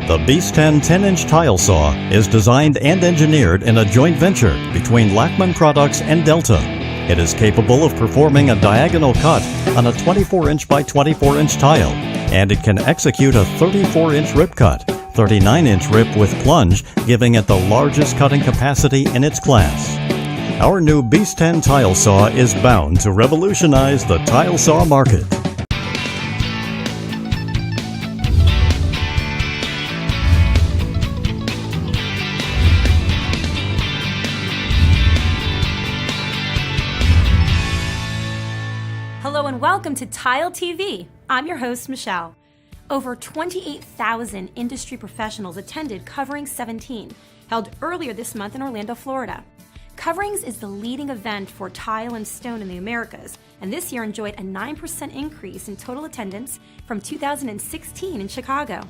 The Beast 10 10-inch tile saw is designed and engineered in a joint venture between Lachman Products and Delta. It is capable of performing a diagonal cut on a 24-inch by 24-inch tile, and it can execute a 34-inch rip cut, 39-inch rip with plunge, giving it the largest cutting capacity in its class. Our new Beast 10 tile saw is bound to revolutionize the tile saw market. Hello and welcome to Tile TV. I'm your host, Michelle. Over 28,000 industry professionals attended Coverings 17, held earlier this month in Orlando, Florida. Coverings is the leading event for tile and stone in the Americas, and this year enjoyed a 9% increase in total attendance from 2016 in Chicago.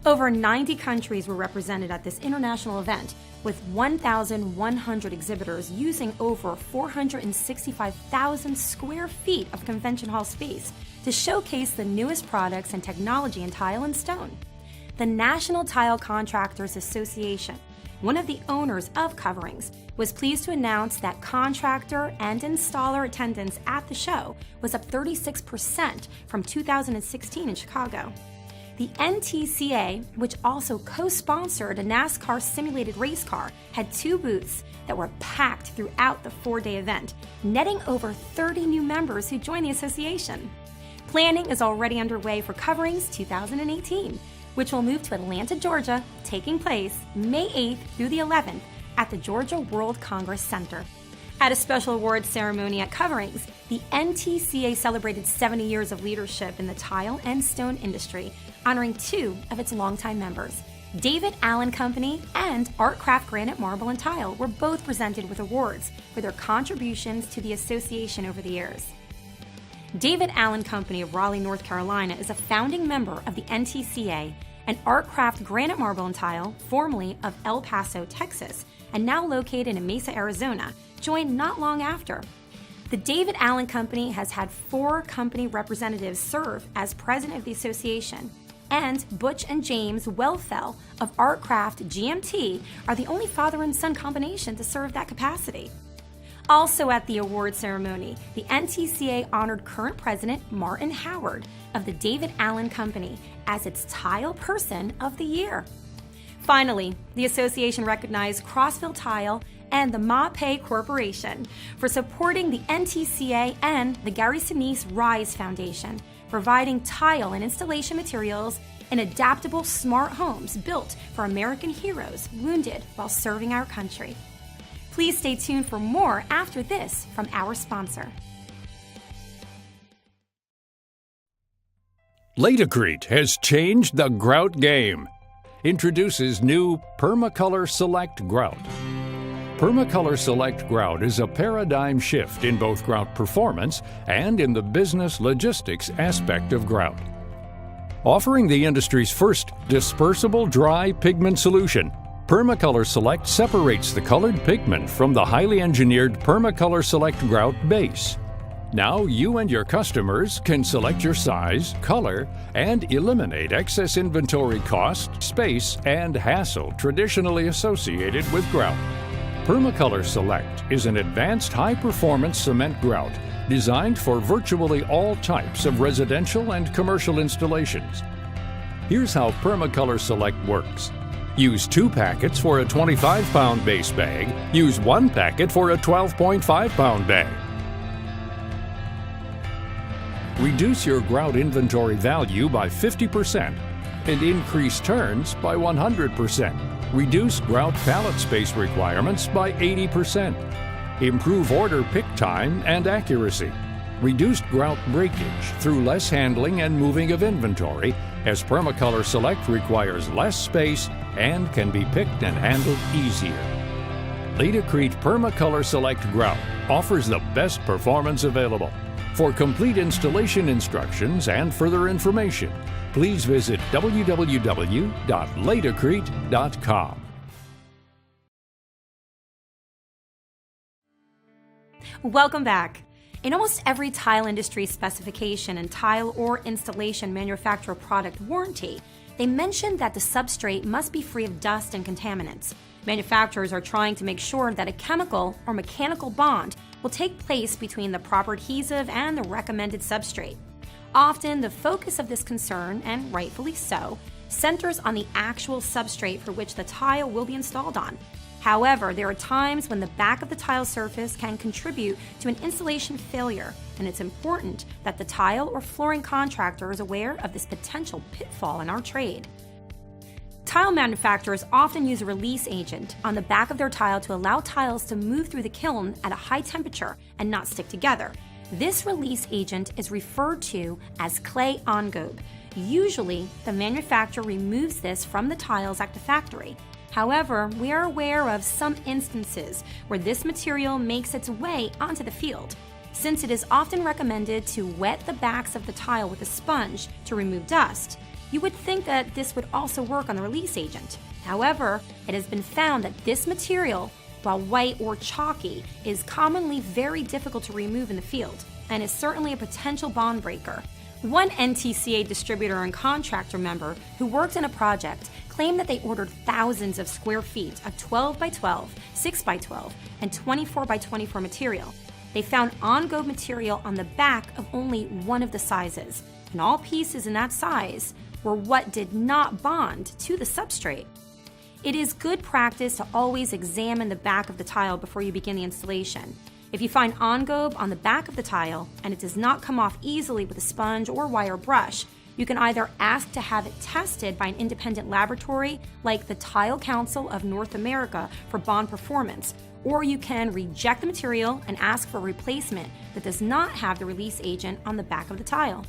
Over 90 countries were represented at this international event, with 1,100 exhibitors using over 465,000 square feet of convention hall space to showcase the newest products and technology in tile and stone. The National Tile Contractors Association, one of the owners of Coverings, was pleased to announce that contractor and installer attendance at the show was up 36% from 2016 in Chicago. The NTCA, which also co-sponsored a NASCAR simulated race car, had 2 booths that were packed throughout the 4-day event, netting over 30 new members who joined the association. Planning is already underway for Coverings 2018, which will move to Atlanta, Georgia, taking place May 8th through the 11th at the Georgia World Congress Center. At a special awards ceremony at Coverings, the NTCA celebrated 70 years of leadership in the tile and stone industry, honoring 2 of its longtime members. David Allen Company and Artcraft Granite Marble and Tile were both presented with awards for their contributions to the association over the years. David Allen Company of Raleigh, North Carolina is a founding member of the NTCA, and Artcraft Granite Marble and Tile, formerly of El Paso, Texas, and now located in Mesa, Arizona, joined not long after. The David Allen Company has had 4 company representatives serve as president of the association, and Butch and James Wellfell of Artcraft GMT are the only father and son combination to serve that capacity. Also at the award ceremony, the NTCA honored current president Martin Howard of the David Allen Company as its Tile Person of the Year. Finally, the association recognized Crossville Tile and the MAPE Corporation for supporting the NTCA and the Gary Sinise Rise Foundation, providing tile and installation materials in adaptable smart homes built for American heroes wounded while serving our country. Please stay tuned for more after this from our sponsor. Laticrete has changed the grout game. Introduces new Permacolor Select Grout. Permacolor Select Grout is a paradigm shift in both grout performance and in the business logistics aspect of grout. Offering the industry's first dispersible dry pigment solution, Permacolor Select separates the colored pigment from the highly engineered Permacolor Select Grout base. Now you and your customers can select your size, color, and eliminate excess inventory cost, space, and hassle traditionally associated with grout. Permacolor Select is an advanced high-performance cement grout designed for virtually all types of residential and commercial installations. Here's how Permacolor Select works. Use 2 packets for a 25-pound base bag. Use 1 packet for a 12.5-pound bag. Reduce your grout inventory value by 50% and increase turns by 100%. Reduce grout pallet space requirements by 80%. Improve order pick time and accuracy. Reduced grout breakage through less handling and moving of inventory, as Permacolor Select requires less space and can be picked and handled easier. Laticrete Permacolor Select Grout offers the best performance available. For complete installation instructions and further information, please visit www.laticrete.com. Welcome back. In almost every tile industry specification and tile or installation manufacturer product warranty, They mentioned that the substrate must be free of dust and contaminants. Manufacturers are trying to make sure that a chemical or mechanical bond will take place between the proper adhesive and the recommended substrate. Often, the focus of this concern, and rightfully so, centers on the actual substrate for which the tile will be installed on. However, there are times when the back of the tile surface can contribute to an installation failure, and it's important that the tile or flooring contractor is aware of this potential pitfall in our trade. Tile manufacturers often use a release agent on the back of their tile to allow tiles to move through the kiln at a high temperature and not stick together. This release agent is referred to as clay engobe. Usually, the manufacturer removes this from the tiles at the factory. However, we are aware of some instances where this material makes its way onto the field. Since it is often recommended to wet the backs of the tile with a sponge to remove dust, you would think that this would also work on the release agent. However, it has been found that this material, while white or chalky, is commonly very difficult to remove in the field and is certainly a potential bond breaker. One NTCA distributor and contractor member who worked in a project claimed that they ordered thousands of square feet of 12 by 12, 6 by 12, and 24 by 24 material. They found engobe material on the back of only one of the sizes, and all pieces in that size were what did not bond to the substrate. It is good practice to always examine the back of the tile before you begin the installation. If you find engobe on the back of the tile and it does not come off easily with a sponge or wire brush, you can either ask to have it tested by an independent laboratory like the Tile Council of North America for bond performance, or you can reject the material and ask for a replacement that does not have the release agent on the back of the tile.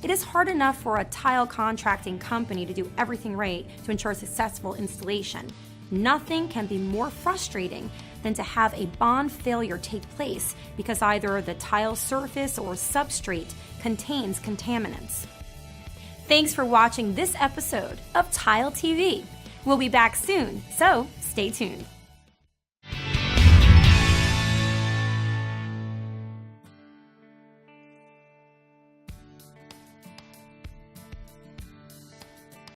It is hard enough for a tile contracting company to do everything right to ensure successful installation. Nothing can be more frustrating than to have a bond failure take place because either the tile surface or substrate contains contaminants. Thanks for watching this episode of Tile TV. We'll be back soon, so stay tuned.